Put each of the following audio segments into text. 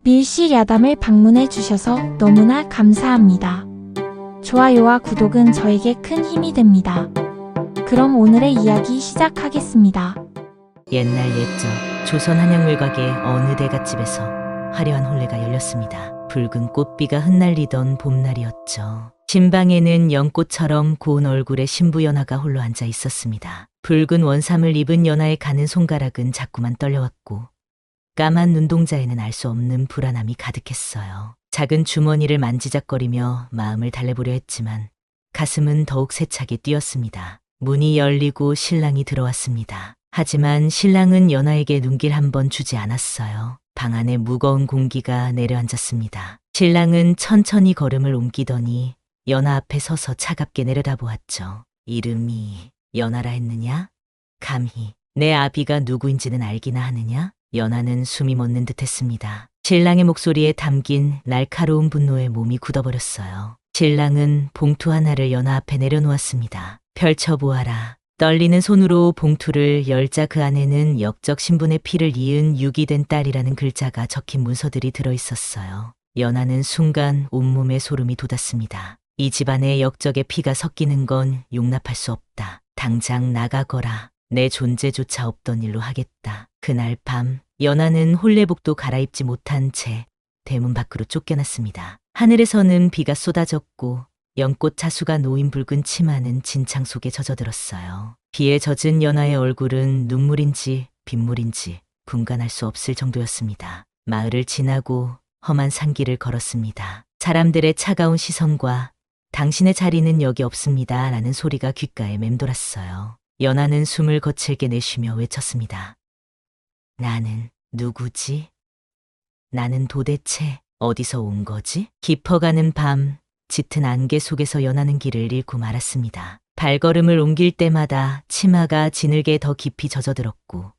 밀실 야담을 방문해 주셔서 너무나 감사합니다. 좋아요와 구독은 저에게 큰 힘이 됩니다. 그럼 오늘의 이야기 시작하겠습니다. 옛날 옛적 조선 한양물각의 어느 대갓집에서 화려한 혼례가 열렸습니다. 붉은 꽃비가 흩날리던 봄날이었죠. 신방에는 연꽃처럼 고운 얼굴의 신부 연하가 홀로 앉아 있었습니다. 붉은 원삼을 입은 연하의 가는 손가락은 자꾸만 떨려왔고 까만 눈동자에는 알 수 없는 불안함이 가득했어요. 작은 주머니를 만지작거리며 마음을 달래보려 했지만 가슴은 더욱 세차게 뛰었습니다. 문이 열리고 신랑이 들어왔습니다. 하지만 신랑은 연하에게 눈길 한 번 주지 않았어요. 방 안에 무거운 공기가 내려앉았습니다. 신랑은 천천히 걸음을 옮기더니 연하 앞에 서서 차갑게 내려다보았죠. 이름이 연하라 했느냐? 감히 내 아비가 누구인지는 알기나 하느냐? 연하는 숨이 멎는 듯 했습니다. 신랑의 목소리에 담긴 날카로운 분노에 몸이 굳어버렸어요. 신랑은 봉투 하나를 연하 앞에 내려놓았습니다. 펼쳐보아라. 떨리는 손으로 봉투를 열자 그 안에는 역적 신분의 피를 이은 유기된 딸이라는 글자가 적힌 문서들이 들어있었어요. 연하는 순간 온몸에 소름이 돋았습니다. 이 집안에 역적의 피가 섞이는 건 용납할 수 없다. 당장 나가거라. 내 존재조차 없던 일로 하겠다. 그날 밤 연하는 혼례복도 갈아입지 못한 채 대문 밖으로 쫓겨났습니다. 하늘에서는 비가 쏟아졌고 연꽃 자수가 놓인 붉은 치마는 진창 속에 젖어들었어요. 비에 젖은 연하의 얼굴은 눈물인지 빗물인지 분간할 수 없을 정도였습니다. 마을을 지나고 험한 산길을 걸었습니다. 사람들의 차가운 시선과 당신의 자리는 여기 없습니다 라는 소리가 귓가에 맴돌았어요. 연하는 숨을 거칠게 내쉬며 외쳤습니다. 나는 누구지? 나는 도대체 어디서 온 거지? 깊어가는 밤, 짙은 안개 속에서 연하는 길을 잃고 말았습니다. 발걸음을 옮길 때마다 치마가 지늘게 더 깊이 젖어들었고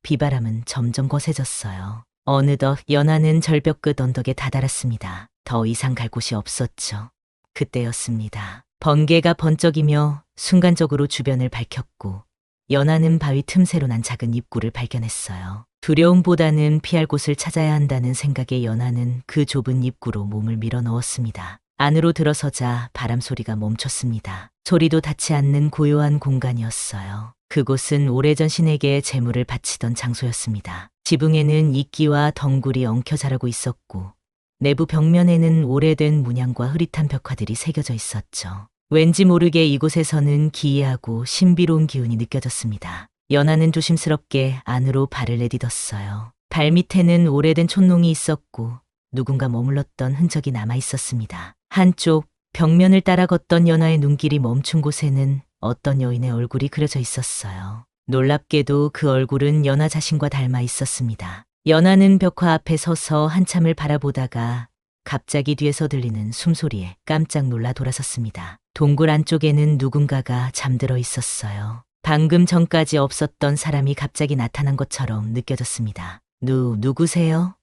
비바람은 점점 거세졌어요. 어느덧 연하는 절벽 끝 언덕에 다다랐습니다. 더 이상 갈 곳이 없었죠. 그때였습니다. 번개가 번쩍이며 순간적으로 주변을 밝혔고 연하는 바위 틈새로 난 작은 입구를 발견했어요. 두려움보다는 피할 곳을 찾아야 한다는 생각에 연하는 그 좁은 입구로 몸을 밀어 넣었습니다. 안으로 들어서자 바람 소리가 멈췄습니다. 소리도 닿지 않는 고요한 공간이었어요. 그곳은 오래전 신에게 제물을 바치던 장소였습니다. 지붕에는 이끼와 덩굴이 엉켜 자라고 있었고 내부 벽면에는 오래된 문양과 흐릿한 벽화들이 새겨져 있었죠. 왠지 모르게 이곳에서는 기이하고 신비로운 기운이 느껴졌습니다. 연하는 조심스럽게 안으로 발을 내딛었어요. 발밑에는 오래된 촌농이 있었고 누군가 머물렀던 흔적이 남아 있었습니다. 한쪽 벽면을 따라 걷던 연하의 눈길이 멈춘 곳에는 어떤 여인의 얼굴이 그려져 있었어요. 놀랍게도 그 얼굴은 연하 자신과 닮아 있었습니다. 연하는 벽화 앞에 서서 한참을 바라보다가 갑자기 뒤에서 들리는 숨소리에 깜짝 놀라 돌아섰습니다. 동굴 안쪽에는 누군가가 잠들어 있었어요. 방금 전까지 없었던 사람이 갑자기 나타난 것처럼 느껴졌습니다. 누구세요?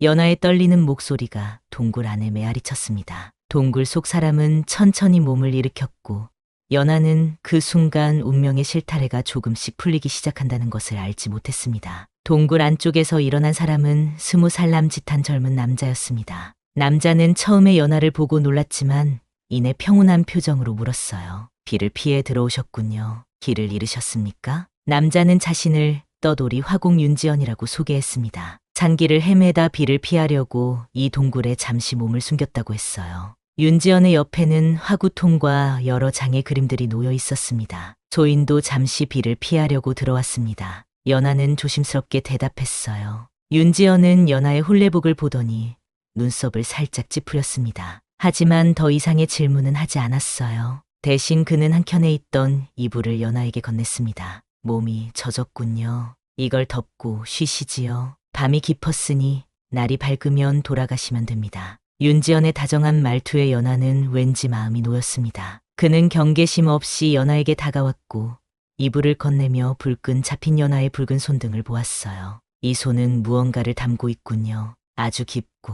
연하의 떨리는 목소리가 동굴 안에 메아리쳤습니다. 동굴 속 사람은 천천히 몸을 일으켰고 연하는 그 순간 운명의 실타래가 조금씩 풀리기 시작한다는 것을 알지 못했습니다. 동굴 안쪽에서 일어난 사람은 20살 남짓한 젊은 남자였습니다. 남자는 처음에 연하를 보고 놀랐지만 이내 평온한 표정으로 물었어요. 비를 피해 들어오셨군요. 길을 잃으셨습니까? 남자는 자신을 떠돌이 화공 윤지연이라고 소개했습니다. 산길을 헤매다 비를 피하려고 이 동굴에 잠시 몸을 숨겼다고 했어요. 윤지연의 옆에는 화구통과 여러 장의 그림들이 놓여 있었습니다. 조인도 잠시 비를 피하려고 들어왔습니다. 연하는 조심스럽게 대답했어요. 윤지연은 연하의 혼례복을 보더니 눈썹을 살짝 찌푸렸습니다. 하지만 더 이상의 질문은 하지 않았어요. 대신 그는 한켠에 있던 이불을 연하에게 건넸습니다. 몸이 젖었군요. 이걸 덮고 쉬시지요. 밤이 깊었으니 날이 밝으면 돌아가시면 됩니다. 윤지연의 다정한 말투에 연하는 왠지 마음이 놓였습니다. 그는 경계심 없이 연하에게 다가왔고 이불을 건네며 불끈 잡힌 연하의 붉은 손등을 보았어요. 이 손은 무언가를 담고 있군요. 아주 깊고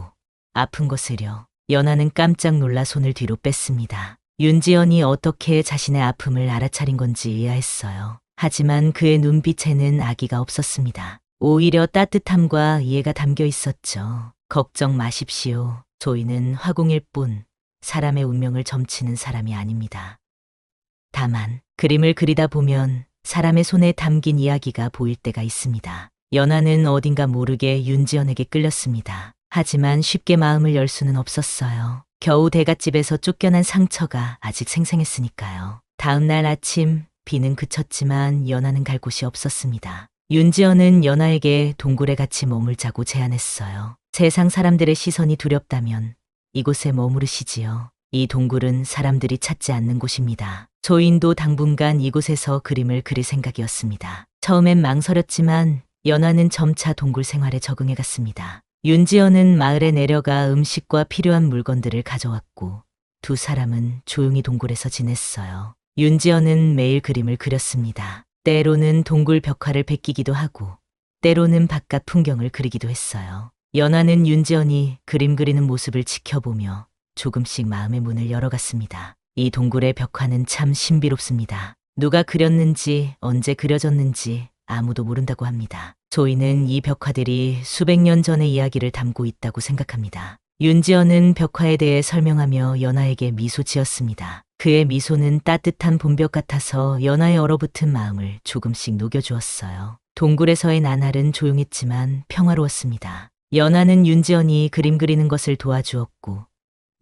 아픈 것을요. 연하는 깜짝 놀라 손을 뒤로 뺐습니다. 윤지연이 어떻게 자신의 아픔을 알아차린 건지 의아했어요. 하지만 그의 눈빛에는 악의가 없었습니다. 오히려 따뜻함과 이해가 담겨 있었죠. 걱정 마십시오. 저희는 화공일 뿐 사람의 운명을 점치는 사람이 아닙니다. 다만 그림을 그리다 보면 사람의 손에 담긴 이야기가 보일 때가 있습니다. 연하는 어딘가 모르게 윤지연에게 끌렸습니다. 하지만 쉽게 마음을 열 수는 없었어요. 겨우 대갓집에서 쫓겨난 상처가 아직 생생했으니까요. 다음 날 아침 비는 그쳤지만 연하는 갈 곳이 없었습니다. 윤지연은 연하에게 동굴에 같이 머물자고 제안했어요. 세상 사람들의 시선이 두렵다면 이곳에 머무르시지요. 이 동굴은 사람들이 찾지 않는 곳입니다. 조인도 당분간 이곳에서 그림을 그릴 생각이었습니다. 처음엔 망설였지만 연하는 점차 동굴 생활에 적응해 갔습니다. 윤지연은 마을에 내려가 음식과 필요한 물건들을 가져왔고 두 사람은 조용히 동굴에서 지냈어요. 윤지연은 매일 그림을 그렸습니다. 때로는 동굴 벽화를 베끼기도 하고 때로는 바깥 풍경을 그리기도 했어요. 연하는 윤지연이 그림 그리는 모습을 지켜보며 조금씩 마음의 문을 열어갔습니다. 이 동굴의 벽화는 참 신비롭습니다. 누가 그렸는지 언제 그려졌는지 아무도 모른다고 합니다. 저희는 이 벽화들이 수백 년 전의 이야기를 담고 있다고 생각합니다. 윤지연은 벽화에 대해 설명하며 연하에게 미소 지었습니다. 그의 미소는 따뜻한 봄볕 같아서 연하의 얼어붙은 마음을 조금씩 녹여주었어요. 동굴에서의 나날은 조용했지만 평화로웠습니다. 연하는 윤지연이 그림 그리는 것을 도와주었고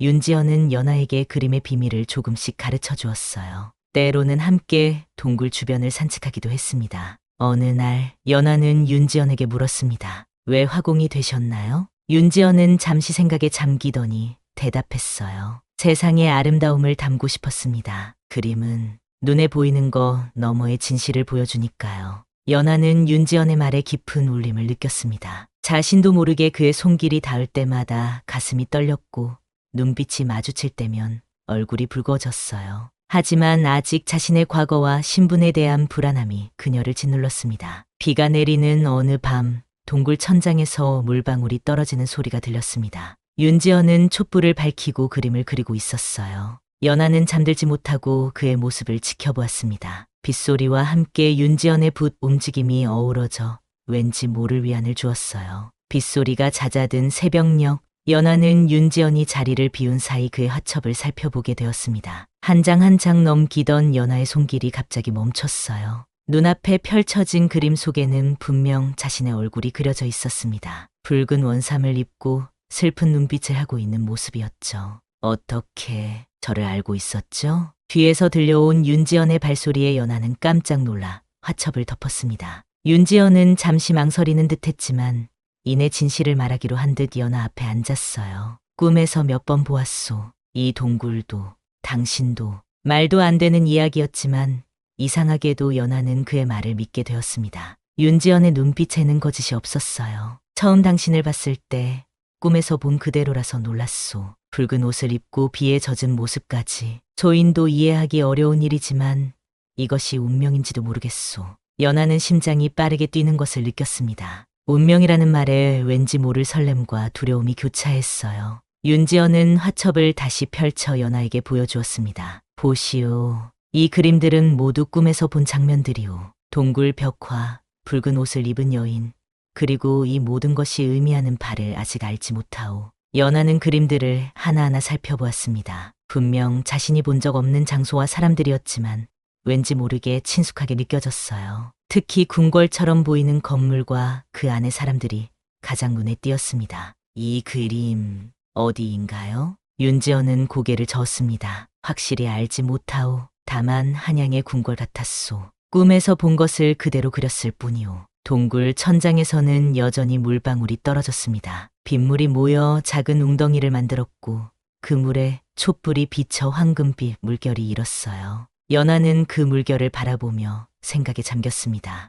윤지연은 연하에게 그림의 비밀을 조금씩 가르쳐 주었어요. 때로는 함께 동굴 주변을 산책하기도 했습니다. 어느 날 연하는 윤지연에게 물었습니다. 왜 화공이 되셨나요? 윤지연은 잠시 생각에 잠기더니 대답했어요. 세상의 아름다움을 담고 싶었습니다. 그림은 눈에 보이는 거 너머의 진실을 보여주니까요. 연하는 윤지연의 말에 깊은 울림을 느꼈습니다. 자신도 모르게 그의 손길이 닿을 때마다 가슴이 떨렸고 눈빛이 마주칠 때면 얼굴이 붉어졌어요. 하지만 아직 자신의 과거와 신분에 대한 불안함이 그녀를 짓눌렀습니다. 비가 내리는 어느 밤 동굴 천장에서 물방울이 떨어지는 소리가 들렸습니다. 윤지연은 촛불을 밝히고 그림을 그리고 있었어요. 연하는 잠들지 못하고 그의 모습을 지켜보았습니다. 빗소리와 함께 윤지연의 붓 움직임이 어우러져 왠지 모를 위안을 주었어요. 빗소리가 잦아든 새벽녘 연하는 윤지연이 자리를 비운 사이 그의 화첩을 살펴보게 되었습니다. 한 장 한 장 넘기던 연하의 손길이 갑자기 멈췄어요. 눈앞에 펼쳐진 그림 속에는 분명 자신의 얼굴이 그려져 있었습니다. 붉은 원삼을 입고 슬픈 눈빛을 하고 있는 모습이었죠. 어떻게 저를 알고 있었죠? 뒤에서 들려온 윤지연의 발소리에 연하는 깜짝 놀라 화첩을 덮었습니다. 윤지연은 잠시 망설이는 듯했지만 이내 진실을 말하기로 한 듯 연하 앞에 앉았어요. 꿈에서 몇 번 보았소. 이 동굴도 당신도 말도 안 되는 이야기였지만 이상하게도 연하는 그의 말을 믿게 되었습니다. 윤지연의 눈빛에는 거짓이 없었어요. 처음 당신을 봤을 때 꿈에서 본 그대로라서 놀랐소. 붉은 옷을 입고 비에 젖은 모습까지. 조인도 이해하기 어려운 일이지만 이것이 운명인지도 모르겠소. 연하는 심장이 빠르게 뛰는 것을 느꼈습니다. 운명이라는 말에 왠지 모를 설렘과 두려움이 교차했어요. 윤지연은 화첩을 다시 펼쳐 연하에게 보여주었습니다. 보시오. 이 그림들은 모두 꿈에서 본 장면들이오. 동굴 벽화, 붉은 옷을 입은 여인, 그리고 이 모든 것이 의미하는 바를 아직 알지 못하오. 연하는 그림들을 하나하나 살펴보았습니다. 분명 자신이 본 적 없는 장소와 사람들이었지만 왠지 모르게 친숙하게 느껴졌어요. 특히 궁궐처럼 보이는 건물과 그 안의 사람들이 가장 눈에 띄었습니다. 이 그림 어디인가요? 윤지연은 고개를 저었습니다. 확실히 알지 못하오. 다만 한양의 궁궐 같았소. 꿈에서 본 것을 그대로 그렸을 뿐이오. 동굴 천장에서는 여전히 물방울이 떨어졌습니다. 빗물이 모여 작은 웅덩이를 만들었고 그 물에 촛불이 비쳐 황금빛 물결이 일었어요. 연하는 그 물결을 바라보며 생각에 잠겼습니다.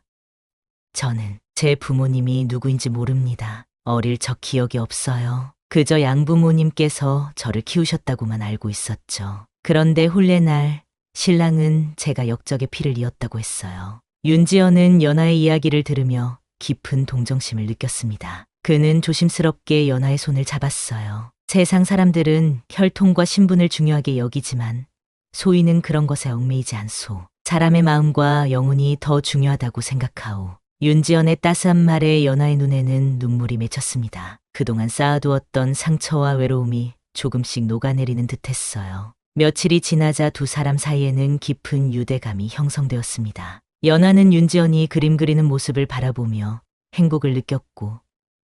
저는 제 부모님이 누구인지 모릅니다. 어릴 적 기억이 없어요. 그저 양부모님께서 저를 키우셨다고만 알고 있었죠. 그런데 혼례날 신랑은 제가 역적의 피를 이었다고 했어요. 윤지연은 연하의 이야기를 들으며 깊은 동정심을 느꼈습니다. 그는 조심스럽게 연하의 손을 잡았어요. 세상 사람들은 혈통과 신분을 중요하게 여기지만 소위는 그런 것에 얽매이지 않소. 사람의 마음과 영혼이 더 중요하다고 생각하오. 윤지연의 따스한 말에 연하의 눈에는 눈물이 맺혔습니다. 그동안 쌓아두었던 상처와 외로움이 조금씩 녹아내리는 듯했어요. 며칠이 지나자 두 사람 사이에는 깊은 유대감이 형성되었습니다. 연하는 윤지연이 그림 그리는 모습을 바라보며 행복을 느꼈고,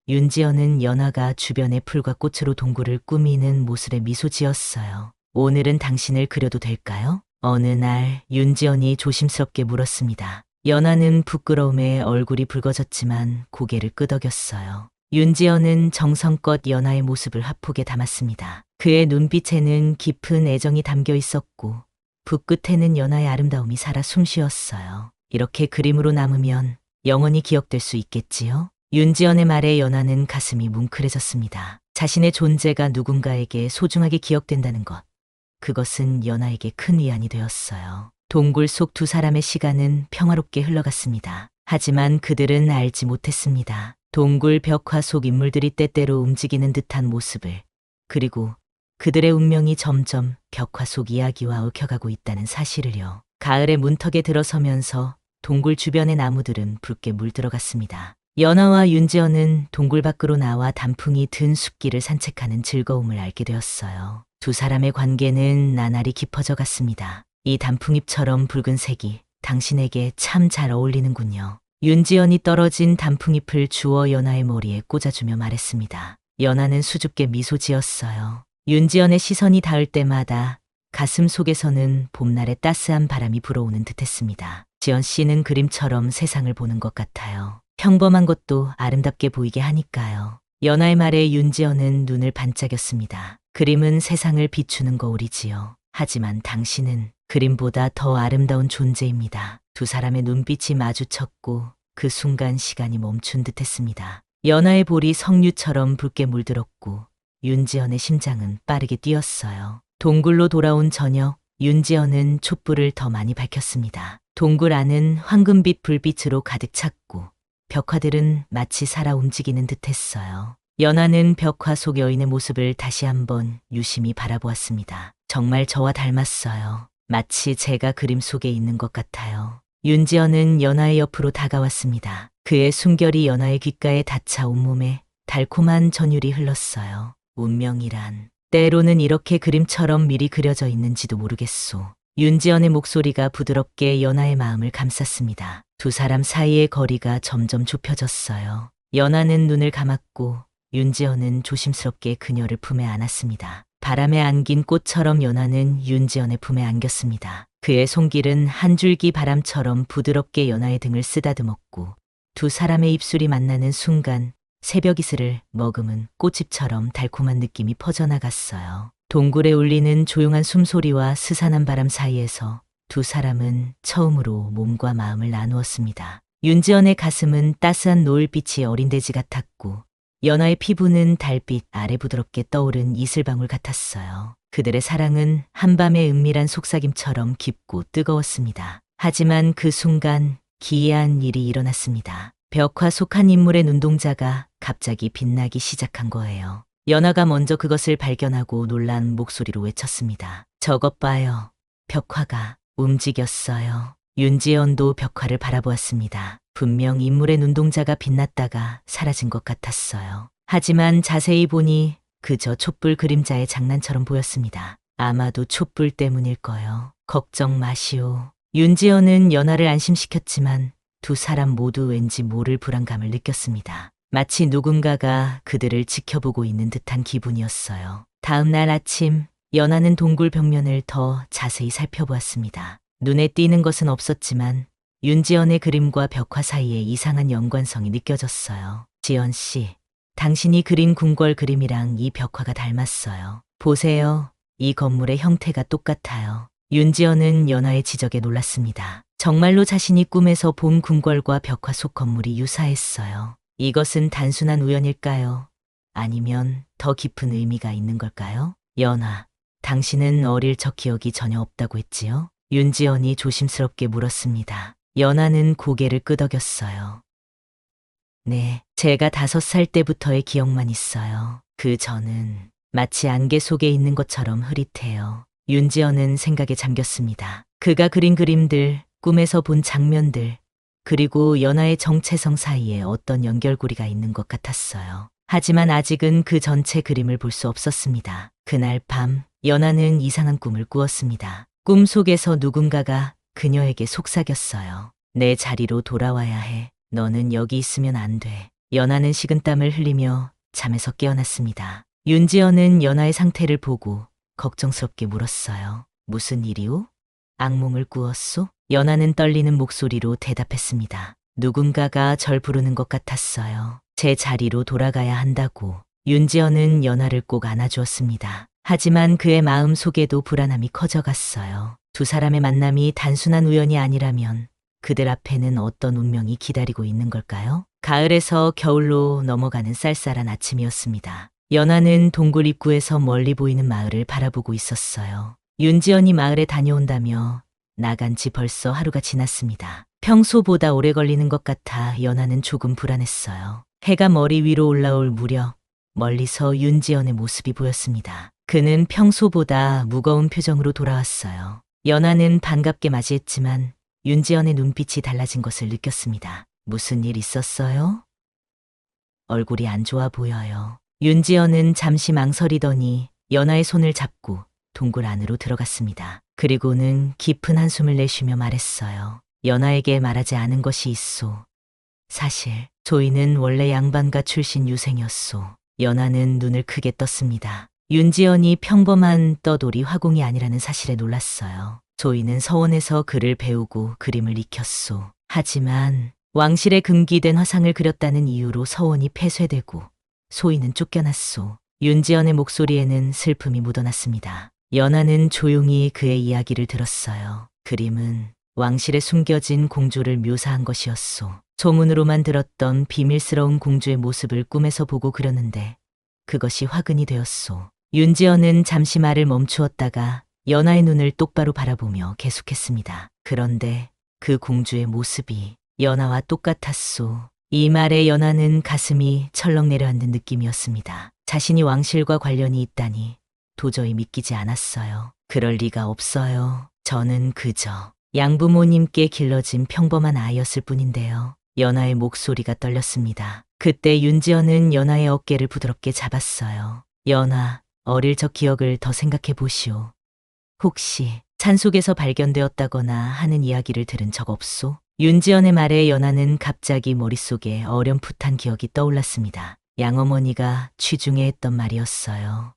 윤지연은 연하가 주변의 풀과 꽃으로 동굴을 꾸미는 모습에 미소 지었어요. 오늘은 당신을 그려도 될까요? 어느 날 윤지연이 조심스럽게 물었습니다. 연하는 부끄러움에 얼굴이 붉어졌지만 고개를 끄덕였어요. 윤지연은 정성껏 연하의 모습을 화폭에 담았습니다. 그의 눈빛에는 깊은 애정이 담겨 있었고, 붓끝에는 연하의 아름다움이 살아 숨쉬었어요. 이렇게 그림으로 남으면 영원히 기억될 수 있겠지요? 윤지연의 말에 연하는 가슴이 뭉클해졌습니다. 자신의 존재가 누군가에게 소중하게 기억된다는 것. 그것은 연하에게 큰 위안이 되었어요. 동굴 속 두 사람의 시간은 평화롭게 흘러갔습니다. 하지만 그들은 알지 못했습니다. 동굴 벽화 속 인물들이 때때로 움직이는 듯한 모습을, 그리고 그들의 운명이 점점 벽화 속 이야기와 얽혀가고 있다는 사실을요. 가을의 문턱에 들어서면서 동굴 주변의 나무들은 붉게 물들어갔습니다. 연하와 윤지연은 동굴 밖으로 나와 단풍이 든 숲길을 산책하는 즐거움을 알게 되었어요. 두 사람의 관계는 나날이 깊어져 갔습니다. 이 단풍잎처럼 붉은색이 당신에게 참 잘 어울리는군요. 윤지연이 떨어진 단풍잎을 주워 연하의 머리에 꽂아주며 말했습니다. 연하는 수줍게 미소 지었어요. 윤지연의 시선이 닿을 때마다 가슴 속에서는 봄날의 따스한 바람이 불어오는 듯했습니다. 지연 씨는 그림처럼 세상을 보는 것 같아요. 평범한 것도 아름답게 보이게 하니까요. 연하의 말에 윤지연은 눈을 반짝였습니다. 그림은 세상을 비추는 거울이지요. 하지만 당신은 그림보다 더 아름다운 존재입니다. 두 사람의 눈빛이 마주쳤고 그 순간 시간이 멈춘 듯했습니다. 연하의 볼이 석류처럼 붉게 물들었고 윤지연의 심장은 빠르게 뛰었어요. 동굴로 돌아온 저녁, 윤지연은 촛불을 더 많이 밝혔습니다. 동굴 안은 황금빛 불빛으로 가득 찼고 벽화들은 마치 살아 움직이는 듯했어요. 연하는 벽화 속 여인의 모습을 다시 한번 유심히 바라보았습니다. 정말 저와 닮았어요. 마치 제가 그림 속에 있는 것 같아요. 윤지연은 연하의 옆으로 다가왔습니다. 그의 숨결이 연하의 귓가에 닿자 온몸에 달콤한 전율이 흘렀어요. 운명이란 때로는 이렇게 그림처럼 미리 그려져 있는지도 모르겠소. 윤지연의 목소리가 부드럽게 연하의 마음을 감쌌습니다. 두 사람 사이의 거리가 점점 좁혀졌어요. 연하는 눈을 감았고 윤지연은 조심스럽게 그녀를 품에 안았습니다. 바람에 안긴 꽃처럼 연하는 윤지연의 품에 안겼습니다. 그의 손길은 한 줄기 바람처럼 부드럽게 연하의 등을 쓰다듬었고 두 사람의 입술이 만나는 순간 새벽 이슬을 머금은 꽃잎처럼 달콤한 느낌이 퍼져나갔어요. 동굴에 울리는 조용한 숨소리와 스산한 바람 사이에서 두 사람은 처음으로 몸과 마음을 나누었습니다. 윤지연의 가슴은 따스한 노을빛이 어린 돼지 같았고 연하의 피부는 달빛 아래 부드럽게 떠오른 이슬방울 같았어요. 그들의 사랑은 한밤의 은밀한 속삭임처럼 깊고 뜨거웠습니다. 하지만 그 순간 기이한 일이 일어났습니다. 벽화 속 한 인물의 눈동자가 갑자기 빛나기 시작한 거예요. 연하가 먼저 그것을 발견하고 놀란 목소리로 외쳤습니다. 저것 봐요. 벽화가 움직였어요. 윤지연도 벽화를 바라보았습니다. 분명 인물의 눈동자가 빛났다가 사라진 것 같았어요. 하지만 자세히 보니 그저 촛불 그림자의 장난처럼 보였습니다. 아마도 촛불 때문일 거요. 걱정 마시오. 윤지연은 연하를 안심시켰지만 두 사람 모두 왠지 모를 불안감을 느꼈습니다. 마치 누군가가 그들을 지켜보고 있는 듯한 기분이었어요. 다음 날 아침, 연하는 동굴 벽면을 더 자세히 살펴보았습니다. 눈에 띄는 것은 없었지만 윤지연의 그림과 벽화 사이에 이상한 연관성이 느껴졌어요. 지연 씨, 당신이 그린 궁궐 그림이랑 이 벽화가 닮았어요. 보세요. 이 건물의 형태가 똑같아요. 윤지연은 연하의 지적에 놀랐습니다. 정말로 자신이 꿈에서 본 궁궐과 벽화 속 건물이 유사했어요. 이것은 단순한 우연일까요? 아니면 더 깊은 의미가 있는 걸까요? 연하, 당신은 어릴 적 기억이 전혀 없다고 했지요? 윤지연이 조심스럽게 물었습니다. 연하는 고개를 끄덕였어요. 네, 제가 5살 때부터의 기억만 있어요. 그 전은 마치 안개 속에 있는 것처럼 흐릿해요. 윤지연은 생각에 잠겼습니다. 그가 그린 그림들, 꿈에서 본 장면들, 그리고 연하의 정체성 사이에 어떤 연결고리가 있는 것 같았어요. 하지만 아직은 그 전체 그림을 볼 수 없었습니다. 그날 밤, 연하는 이상한 꿈을 꾸었습니다. 꿈 속에서 누군가가 그녀에게 속삭였어요. 내 자리로 돌아와야 해. 너는 여기 있으면 안 돼. 연하는 식은땀을 흘리며 잠에서 깨어났습니다. 윤지연은 연하의 상태를 보고 걱정스럽게 물었어요. 무슨 일이오? 악몽을 꾸었소? 연하는 떨리는 목소리로 대답했습니다. 누군가가 절 부르는 것 같았어요. 제 자리로 돌아가야 한다고. 윤지연은 연하를 꼭 안아주었습니다. 하지만 그의 마음 속에도 불안함이 커져갔어요. 두 사람의 만남이 단순한 우연이 아니라면 그들 앞에는 어떤 운명이 기다리고 있는 걸까요? 가을에서 겨울로 넘어가는 쌀쌀한 아침이었습니다. 연하는 동굴 입구에서 멀리 보이는 마을을 바라보고 있었어요. 윤지연이 마을에 다녀온다며 나간 지 벌써 하루가 지났습니다. 평소보다 오래 걸리는 것 같아 연하는 조금 불안했어요. 해가 머리 위로 올라올 무렵 멀리서 윤지연의 모습이 보였습니다. 그는 평소보다 무거운 표정으로 돌아왔어요. 연하는 반갑게 맞이했지만 윤지연의 눈빛이 달라진 것을 느꼈습니다. 무슨 일 있었어요? 얼굴이 안 좋아 보여요. 윤지연은 잠시 망설이더니 연하의 손을 잡고 동굴 안으로 들어갔습니다. 그리고는 깊은 한숨을 내쉬며 말했어요. 연하에게 말하지 않은 것이 있소. 사실 조이는 원래 양반가 출신 유생이었소. 연하는 눈을 크게 떴습니다. 윤지연이 평범한 떠돌이 화공이 아니라는 사실에 놀랐어요. 조이는 서원에서 글을 배우고 그림을 익혔소. 하지만 왕실에 금기된 화상을 그렸다는 이유로 서원이 폐쇄되고 소인은 쫓겨났소. 윤지연의 목소리에는 슬픔이 묻어났습니다. 연하는 조용히 그의 이야기를 들었어요. 그림은 왕실에 숨겨진 공주를 묘사한 것이었소. 소문으로만 들었던 비밀스러운 공주의 모습을 꿈에서 보고 그렸는데 그것이 화근이 되었소. 윤지연은 잠시 말을 멈추었다가 연하의 눈을 똑바로 바라보며 계속했습니다. 그런데 그 공주의 모습이 연하와 똑같았소. 이 말에 연하는 가슴이 철렁 내려앉는 느낌이었습니다. 자신이 왕실과 관련이 있다니 도저히 믿기지 않았어요. 그럴 리가 없어요. 저는 그저 양부모님께 길러진 평범한 아이였을 뿐인데요. 연하의 목소리가 떨렸습니다. 그때 윤지연은 연하의 어깨를 부드럽게 잡았어요. 연하, 어릴 적 기억을 더 생각해 보시오. 혹시 산속에서 발견되었다거나 하는 이야기를 들은 적 없소? 윤지연의 말에 연하는 갑자기 머릿속에 어렴풋한 기억이 떠올랐습니다. 양어머니가 취중에 했던 말이었어요.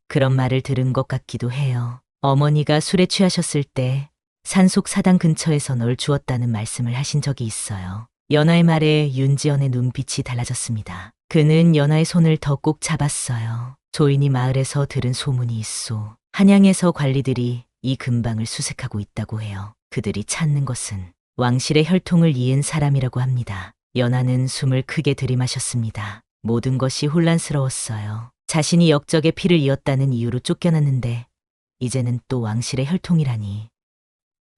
그런 말을 들은 것 같기도 해요. 어머니가 술에 취하셨을 때 산속 사당 근처에서 널 주었다는 말씀을 하신 적이 있어요. 연하의 말에 윤지연의 눈빛이 달라졌습니다. 그는 연하의 손을 더 꼭 잡았어요. 조인이 마을에서 들은 소문이 있소. 한양에서 관리들이 이 근방을 수색하고 있다고 해요. 그들이 찾는 것은 왕실의 혈통을 이은 사람이라고 합니다. 연하는 숨을 크게 들이마셨습니다. 모든 것이 혼란스러웠어요. 자신이 역적의 피를 이었다는 이유로 쫓겨났는데 이제는 또 왕실의 혈통이라니.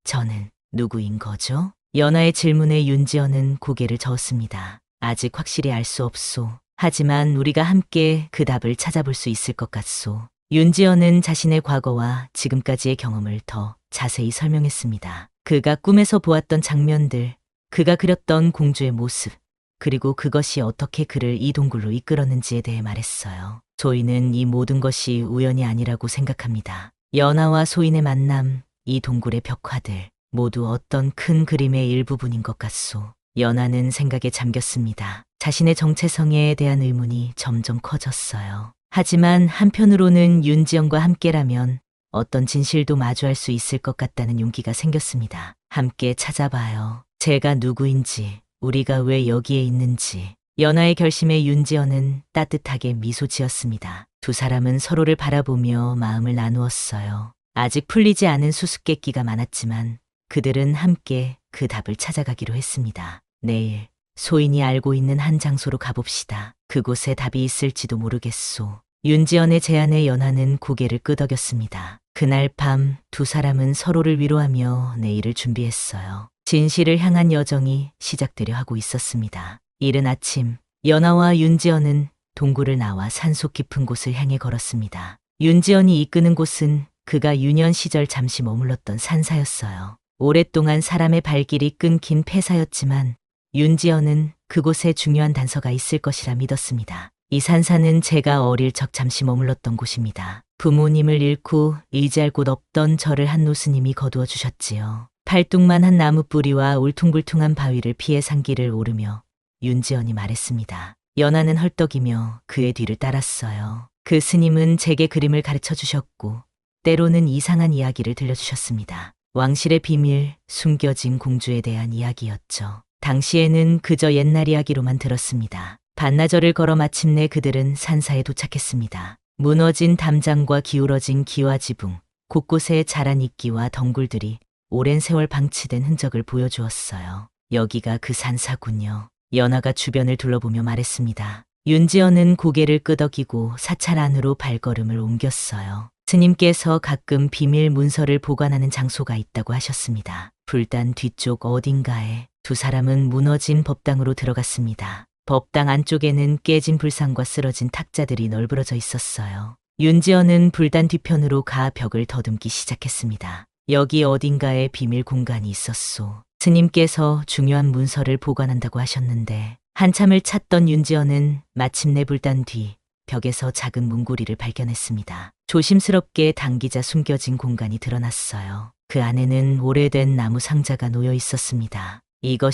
저는 누구인 거죠? 연하의 질문에 윤지연은 고개를 저었습니다. 아직 확실히 알 수 없소. 하지만 우리가 함께 그 답을 찾아볼 수 있을 것 같소. 윤지연은 자신의 과거와 지금까지의 경험을 더 자세히 설명했습니다. 그가 꿈에서 보았던 장면들, 그가 그렸던 공주의 모습, 그리고 그것이 어떻게 그를 이 동굴로 이끌었는지에 대해 말했어요. 조이는 이 모든 것이 우연이 아니라고 생각합니다. 연하와 소인의 만남, 이 동굴의 벽화들, 모두 어떤 큰 그림의 일부분인 것 같소. 연하는 생각에 잠겼습니다. 자신의 정체성에 대한 의문이 점점 커졌어요. 하지만 한편으로는 윤지연과 함께라면 어떤 진실도 마주할 수 있을 것 같다는 용기가 생겼습니다. 함께 찾아봐요. 제가 누구인지, 우리가 왜 여기에 있는지. 연하의 결심에 윤지연은 따뜻하게 미소 지었습니다. 두 사람은 서로를 바라보며 마음을 나누었어요. 아직 풀리지 않은 수수께끼가 많았지만 그들은 함께 그 답을 찾아가기로 했습니다. 내일 소인이 알고 있는 한 장소로 가봅시다. 그곳에 답이 있을지도 모르겠소. 윤지연의 제안에 연하는 고개를 끄덕였습니다. 그날 밤 두 사람은 서로를 위로하며 내일을 준비했어요. 진실을 향한 여정이 시작되려 하고 있었습니다. 이른 아침, 연하와 윤지연은 동굴을 나와 산속 깊은 곳을 향해 걸었습니다. 윤지연이 이끄는 곳은 그가 유년 시절 잠시 머물렀던 산사였어요. 오랫동안 사람의 발길이 끊긴 폐사였지만 윤지연은 그곳에 중요한 단서가 있을 것이라 믿었습니다. 이 산사는 제가 어릴 적 잠시 머물렀던 곳입니다. 부모님을 잃고 의지할 곳 없던 저를 한 노스님이 거두어 주셨지요. 팔뚝만한 나무 뿌리와 울퉁불퉁한 바위를 피해 산길을 오르며 윤지연이 말했습니다. 연하는 헐떡이며 그의 뒤를 따랐어요. 그 스님은 제게 그림을 가르쳐 주셨고 때로는 이상한 이야기를 들려주셨습니다. 왕실의 비밀, 숨겨진 공주에 대한 이야기였죠. 당시에는 그저 옛날 이야기로만 들었습니다. 반나절을 걸어 마침내 그들은 산사에 도착했습니다. 무너진 담장과 기울어진 기와 지붕, 곳곳에 자란 이끼와 덩굴들이 오랜 세월 방치된 흔적을 보여주었어요. 여기가 그 산사군요. 연하가 주변을 둘러보며 말했습니다. 윤지연은 고개를 끄덕이고 사찰 안으로 발걸음을 옮겼어요. 스님께서 가끔 비밀 문서를 보관하는 장소가 있다고 하셨습니다. 불단 뒤쪽 어딘가에 두 사람은 무너진 법당으로 들어갔습니다. 법당 안쪽에는 깨진 불상과 쓰러진 탁자들이 널브러져 있었어요. 윤지연은 불단 뒤편으로 가 벽을 더듬기 시작했습니다. 여기 어딘가에 비밀 공간이 있었소. 스님께서 중요한 문서를 보관한다고 하셨는데 한참을 찾던 윤지연은 마침내 불단 뒤 벽에서 작은 문고리를 발견했습니다. 조심스럽게 당기자 숨겨진 공간이 드러났어요. 그 안에는 오래된 나무 상자가 놓여 있었습니다.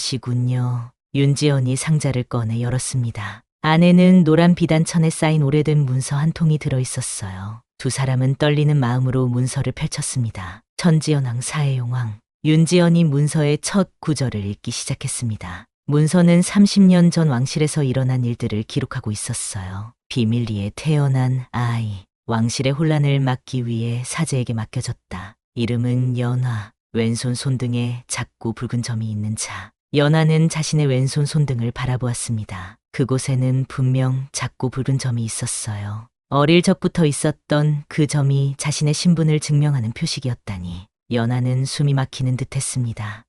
이것이군요. 윤지연이 상자를 꺼내 열었습니다. 안에는 노란 비단천에 쌓인 오래된 문서 한 통이 들어 있었어요. 두 사람은 떨리는 마음으로 문서를 펼쳤습니다. 천지연왕 사해용왕. 윤지연이 문서의 첫 구절을 읽기 시작했습니다. 문서는 30년 전 왕실에서 일어난 일들을 기록하고 있었어요. 비밀리에 태어난 아이, 왕실의 혼란을 막기 위해 사제에게 맡겨졌다. 이름은 연화, 왼손 손등에 작고 붉은 점이 있는 자. 연화는 자신의 왼손 손등을 바라보았습니다. 그곳에는 분명 작고 붉은 점이 있었어요. 어릴 적부터 있었던 그 점이 자신의 신분을 증명하는 표식이었다니. 연화는 숨이 막히는 듯했습니다.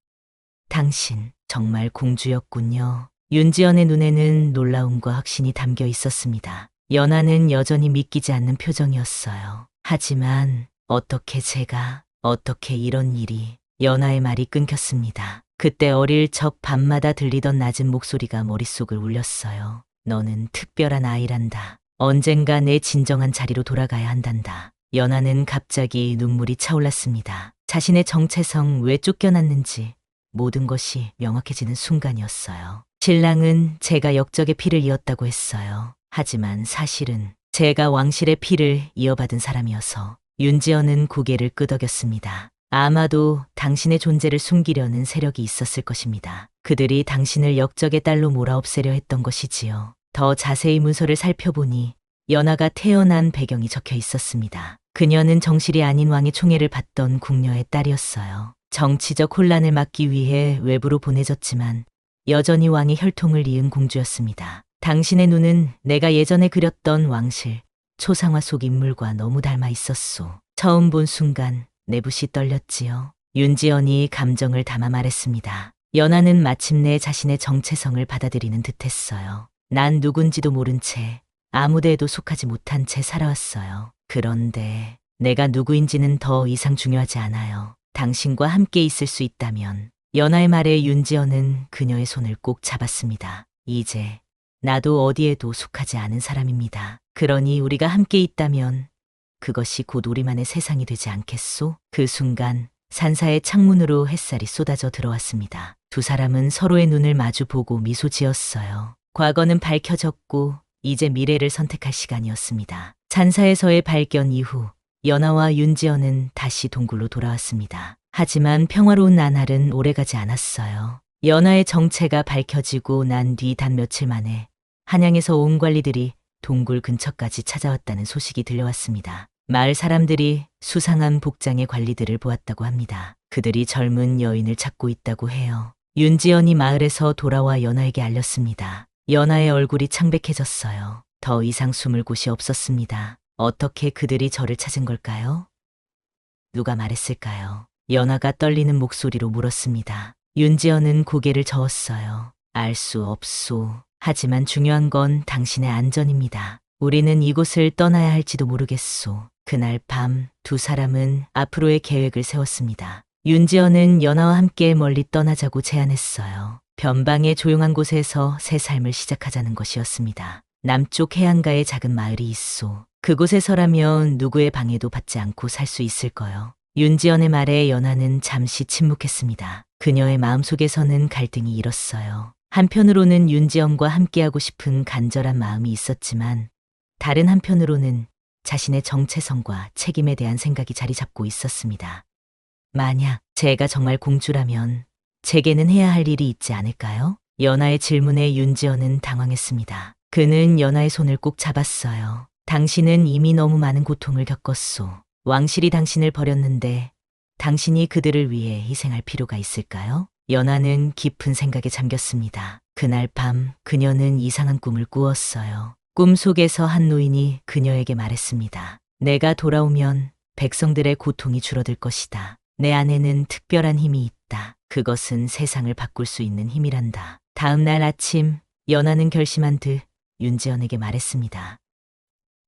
당신 정말 공주였군요. 윤지연의 눈에는 놀라움과 확신이 담겨 있었습니다. 연하는 여전히 믿기지 않는 표정이었어요. 하지만 어떻게 이런 일이. 연하의 말이 끊겼습니다. 그때 어릴 적 밤마다 들리던 낮은 목소리가 머릿속을 울렸어요. 너는 특별한 아이란다. 언젠가 내 진정한 자리로 돌아가야 한단다. 연하는 갑자기 눈물이 차올랐습니다. 자신의 정체성, 왜 쫓겨났는지 모든 것이 명확해지는 순간이었어요. 신랑은 제가 역적의 피를 이었다고 했어요. 하지만 사실은 제가 왕실의 피를 이어받은 사람이어서. 윤지연은 고개를 끄덕였습니다. 아마도 당신의 존재를 숨기려는 세력이 있었을 것입니다. 그들이 당신을 역적의 딸로 몰아없애려 했던 것이지요. 더 자세히 문서를 살펴보니 연하가 태어난 배경이 적혀 있었습니다. 그녀는 정실이 아닌 왕의 총애를 받던 궁녀의 딸이었어요. 정치적 혼란을 막기 위해 외부로 보내졌지만 여전히 왕의 혈통을 이은 공주였습니다. 당신의 눈은 내가 예전에 그렸던 왕실, 초상화 속 인물과 너무 닮아 있었소. 처음 본 순간 내 붓이 떨렸지요. 윤지연이 감정을 담아 말했습니다. 연하는 마침내 자신의 정체성을 받아들이는 듯했어요. 난 누군지도 모른 채 아무데에도 속하지 못한 채 살아왔어요. 그런데 내가 누구인지는 더 이상 중요하지 않아요. 당신과 함께 있을 수 있다면. 연하의 말에 윤지연은 그녀의 손을 꼭 잡았습니다. 이제 나도 어디에도 속하지 않은 사람입니다. 그러니 우리가 함께 있다면 그것이 곧 우리만의 세상이 되지 않겠소? 그 순간 산사의 창문으로 햇살이 쏟아져 들어왔습니다. 두 사람은 서로의 눈을 마주보고 미소 지었어요. 과거는 밝혀졌고 이제 미래를 선택할 시간이었습니다. 산사에서의 발견 이후 연하와 윤지연은 다시 동굴로 돌아왔습니다. 하지만 평화로운 나날은 오래가지 않았어요. 연하의 정체가 밝혀지고 난 뒤 단 며칠 만에 한양에서 온 관리들이 동굴 근처까지 찾아왔다는 소식이 들려왔습니다. 마을 사람들이 수상한 복장의 관리들을 보았다고 합니다. 그들이 젊은 여인을 찾고 있다고 해요. 윤지연이 마을에서 돌아와 연하에게 알렸습니다. 연하의 얼굴이 창백해졌어요. 더 이상 숨을 곳이 없었습니다. 어떻게 그들이 저를 찾은 걸까요? 누가 말했을까요? 연하가 떨리는 목소리로 물었습니다. 윤지연은 고개를 저었어요. 알 수 없소. 하지만 중요한 건 당신의 안전입니다. 우리는 이곳을 떠나야 할지도 모르겠소. 그날 밤 두 사람은 앞으로의 계획을 세웠습니다. 윤지연은 연하와 함께 멀리 떠나자고 제안했어요. 변방의 조용한 곳에서 새 삶을 시작하자는 것이었습니다. 남쪽 해안가에 작은 마을이 있소. 그곳에서라면 누구의 방해도 받지 않고 살 수 있을 거요. 윤지연의 말에 연하는 잠시 침묵했습니다. 그녀의 마음속에서는 갈등이 일었어요. 한편으로는 윤지연과 함께하고 싶은 간절한 마음이 있었지만 다른 한편으로는 자신의 정체성과 책임에 대한 생각이 자리 잡고 있었습니다. 만약 제가 정말 공주라면 제게는 해야 할 일이 있지 않을까요? 연하의 질문에 윤지연은 당황했습니다. 그는 연하의 손을 꼭 잡았어요. 당신은 이미 너무 많은 고통을 겪었소. 왕실이 당신을 버렸는데 당신이 그들을 위해 희생할 필요가 있을까요? 연하는 깊은 생각에 잠겼습니다. 그날 밤 그녀는 이상한 꿈을 꾸었어요. 꿈속에서 한 노인이 그녀에게 말했습니다. 내가 돌아오면 백성들의 고통이 줄어들 것이다. 내 안에는 특별한 힘이 있다. 그것은 세상을 바꿀 수 있는 힘이란다. 다음 날 아침 연하는 결심한 듯 윤지연에게 말했습니다.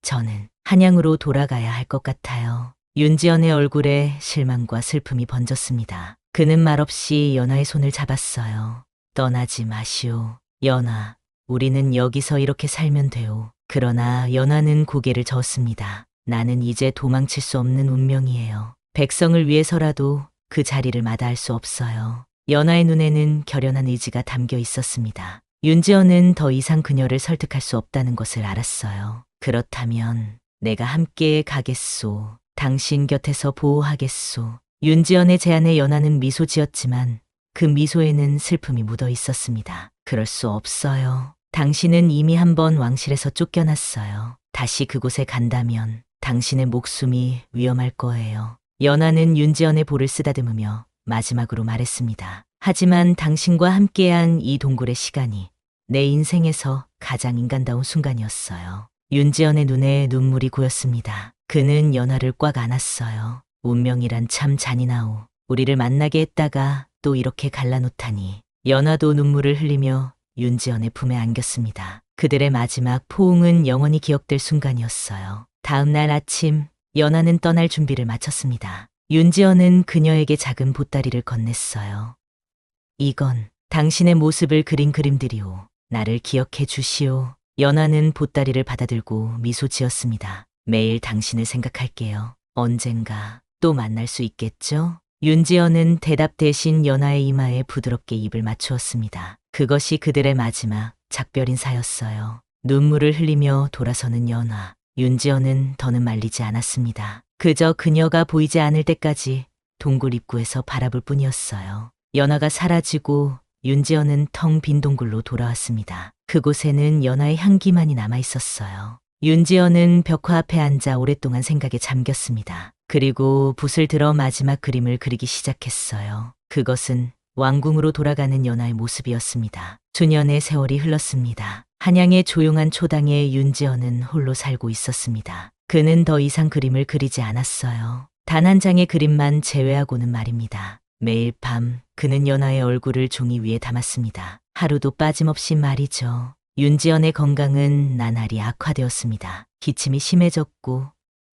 저는 한양으로 돌아가야 할 것 같아요. 윤지연의 얼굴에 실망과 슬픔이 번졌습니다. 그는 말없이 연하의 손을 잡았어요. 떠나지 마시오. 연하, 우리는 여기서 이렇게 살면 돼요. 그러나 연하는 고개를 저었습니다. 나는 이제 도망칠 수 없는 운명이에요. 백성을 위해서라도 그 자리를 마다할 수 없어요. 연하의 눈에는 결연한 의지가 담겨 있었습니다. 윤지연은 더 이상 그녀를 설득할 수 없다는 것을 알았어요. 그렇다면 내가 함께 가겠소. 당신 곁에서 보호하겠소. 윤지연의 제안에 연하는 미소 지었지만 그 미소에는 슬픔이 묻어 있었습니다. 그럴 수 없어요. 당신은 이미 한 번 왕실에서 쫓겨났어요. 다시 그곳에 간다면 당신의 목숨이 위험할 거예요. 연하는 윤지연의 볼을 쓰다듬으며 마지막으로 말했습니다. 하지만 당신과 함께한 이 동굴의 시간이 내 인생에서 가장 인간다운 순간이었어요. 윤지연의 눈에 눈물이 고였습니다. 그는 연하를 꽉 안았어요. 운명이란 참 잔인하오. 우리를 만나게 했다가 또 이렇게 갈라놓다니. 연하도 눈물을 흘리며 윤지연의 품에 안겼습니다. 그들의 마지막 포옹은 영원히 기억될 순간이었어요. 다음 날 아침 연하는 떠날 준비를 마쳤습니다. 윤지연은 그녀에게 작은 보따리를 건넸어요. 이건 당신의 모습을 그린 그림들이오. 나를 기억해 주시오. 연하는 보따리를 받아들고 미소 지었습니다. 매일 당신을 생각할게요. 언젠가 또 만날 수 있겠죠? 윤지연은 대답 대신 연하의 이마에 부드럽게 입을 맞추었습니다. 그것이 그들의 마지막 작별 인사였어요. 눈물을 흘리며 돌아서는 연하. 윤지연은 더는 말리지 않았습니다. 그저 그녀가 보이지 않을 때까지 동굴 입구에서 바라볼 뿐이었어요. 연하가 사라지고 윤지연은 텅 빈 동굴로 돌아왔습니다. 그곳에는 연하의 향기만이 남아 있었어요. 윤지연은 벽화 앞에 앉아 오랫동안 생각에 잠겼습니다. 그리고 붓을 들어 마지막 그림을 그리기 시작했어요. 그것은 왕궁으로 돌아가는 연하의 모습이었습니다. 수년의 세월이 흘렀습니다. 한양의 조용한 초당에 윤지연은 홀로 살고 있었습니다. 그는 더 이상 그림을 그리지 않았어요. 단 한 장의 그림만 제외하고는 말입니다. 매일 밤 그는 연하의 얼굴을 종이 위에 담았습니다. 하루도 빠짐없이 말이죠. 윤지연의 건강은 나날이 악화되었습니다. 기침이 심해졌고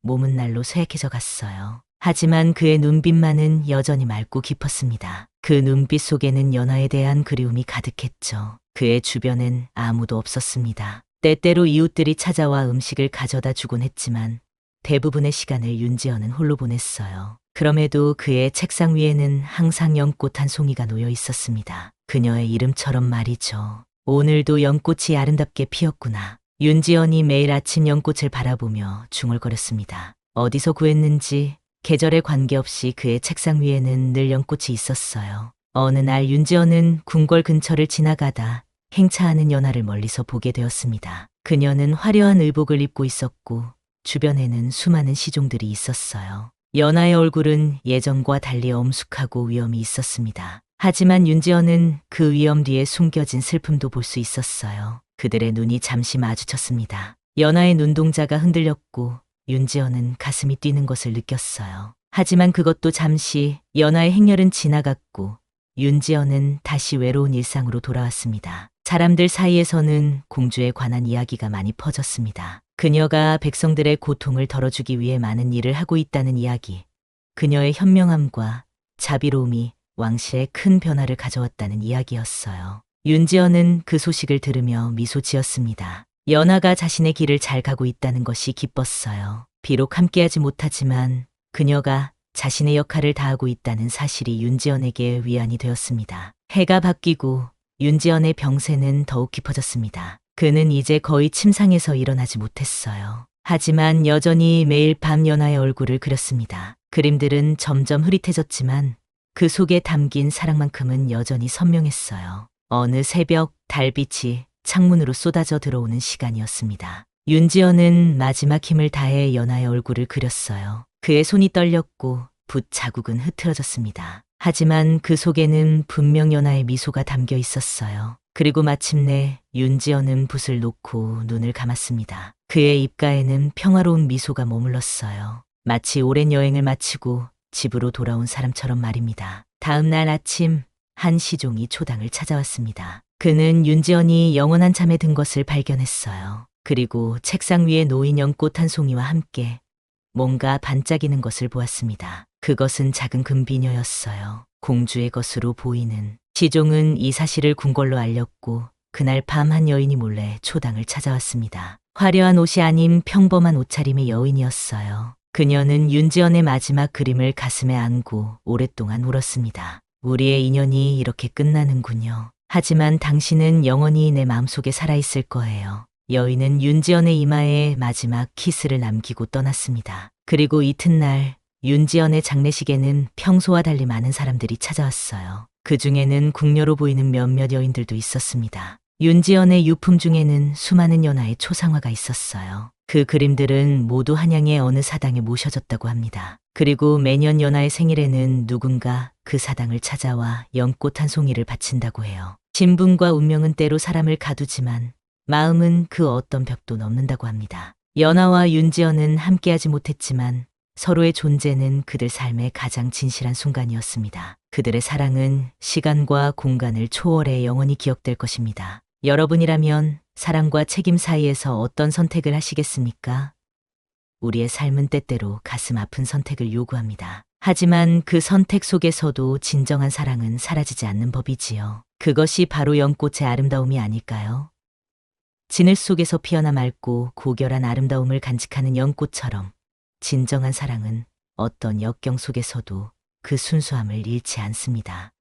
몸은 날로 쇠약해져 갔어요. 하지만 그의 눈빛만은 여전히 맑고 깊었습니다. 그 눈빛 속에는 연하에 대한 그리움이 가득했죠. 그의 주변엔 아무도 없었습니다. 때때로 이웃들이 찾아와 음식을 가져다 주곤 했지만 대부분의 시간을 윤지연은 홀로 보냈어요. 그럼에도 그의 책상 위에는 항상 연꽃 한 송이가 놓여 있었습니다. 그녀의 이름처럼 말이죠. 오늘도 연꽃이 아름답게 피었구나. 윤지연이 매일 아침 연꽃을 바라보며 중얼거렸습니다. 어디서 구했는지 계절에 관계없이 그의 책상 위에는 늘 연꽃이 있었어요. 어느 날 윤지연은 궁궐 근처를 지나가다 행차하는 연하를 멀리서 보게 되었습니다. 그녀는 화려한 의복을 입고 있었고 주변에는 수많은 시종들이 있었어요. 연하의 얼굴은 예전과 달리 엄숙하고 위험이 있었습니다. 하지만 윤지연은 그 위험 뒤에 숨겨진 슬픔도 볼 수 있었어요. 그들의 눈이 잠시 마주쳤습니다. 연하의 눈동자가 흔들렸고 윤지연은 가슴이 뛰는 것을 느꼈어요. 하지만 그것도 잠시. 연하의 행렬은 지나갔고 윤지연은 다시 외로운 일상으로 돌아왔습니다. 사람들 사이에서는 공주에 관한 이야기가 많이 퍼졌습니다. 그녀가 백성들의 고통을 덜어주기 위해 많은 일을 하고 있다는 이야기, 그녀의 현명함과 자비로움이 왕실에 큰 변화를 가져왔다는 이야기였어요. 윤지연은 그 소식을 들으며 미소 지었습니다. 연하가 자신의 길을 잘 가고 있다는 것이 기뻤어요. 비록 함께하지 못하지만 그녀가 자신의 역할을 다하고 있다는 사실이 윤지연에게 위안이 되었습니다. 해가 바뀌고 윤지연의 병세는 더욱 깊어졌습니다. 그는 이제 거의 침상에서 일어나지 못했어요. 하지만 여전히 매일 밤 연하의 얼굴을 그렸습니다. 그림들은 점점 흐릿해졌지만 그 속에 담긴 사랑만큼은 여전히 선명했어요. 어느 새벽 달빛이 창문으로 쏟아져 들어오는 시간이었습니다. 윤지연은 마지막 힘을 다해 연하의 얼굴을 그렸어요. 그의 손이 떨렸고 붓 자국은 흐트러졌습니다. 하지만 그 속에는 분명 연하의 미소가 담겨 있었어요. 그리고 마침내 윤지연은 붓을 놓고 눈을 감았습니다. 그의 입가에는 평화로운 미소가 머물렀어요. 마치 오랜 여행을 마치고 집으로 돌아온 사람처럼 말입니다. 다음 날 아침 한 시종이 초당을 찾아왔습니다. 그는 윤지연이 영원한 잠에 든 것을 발견했어요. 그리고 책상 위에 놓인 연꽃 한 송이와 함께 뭔가 반짝이는 것을 보았습니다. 그것은 작은 금비녀였어요. 공주의 것으로 보이는. 시종은 이 사실을 궁궐로 알렸고 그날 밤 한 여인이 몰래 초당을 찾아왔습니다. 화려한 옷이 아닌 평범한 옷차림의 여인이었어요. 그녀는 윤지연의 마지막 그림을 가슴에 안고 오랫동안 울었습니다. 우리의 인연이 이렇게 끝나는군요. 하지만 당신은 영원히 내 마음속에 살아있을 거예요. 여인은 윤지연의 이마에 마지막 키스를 남기고 떠났습니다. 그리고 이튿날 윤지연의 장례식에는 평소와 달리 많은 사람들이 찾아왔어요. 그 중에는 궁녀로 보이는 몇몇 여인들도 있었습니다. 윤지연의 유품 중에는 수많은 연하의 초상화가 있었어요. 그 그림들은 모두 한양의 어느 사당에 모셔졌다고 합니다. 그리고 매년 연하의 생일에는 누군가 그 사당을 찾아와 연꽃 한 송이를 바친다고 해요. 신분과 운명은 때로 사람을 가두지만 마음은 그 어떤 벽도 넘는다고 합니다. 연하와 윤지연은 함께하지 못했지만 서로의 존재는 그들 삶의 가장 진실한 순간이었습니다. 그들의 사랑은 시간과 공간을 초월해 영원히 기억될 것입니다. 여러분이라면 사랑과 책임 사이에서 어떤 선택을 하시겠습니까? 우리의 삶은 때때로 가슴 아픈 선택을 요구합니다. 하지만 그 선택 속에서도 진정한 사랑은 사라지지 않는 법이지요. 그것이 바로 연꽃의 아름다움이 아닐까요? 진흙 속에서 피어나 맑고 고결한 아름다움을 간직하는 연꽃처럼 진정한 사랑은 어떤 역경 속에서도 그 순수함을 잃지 않습니다.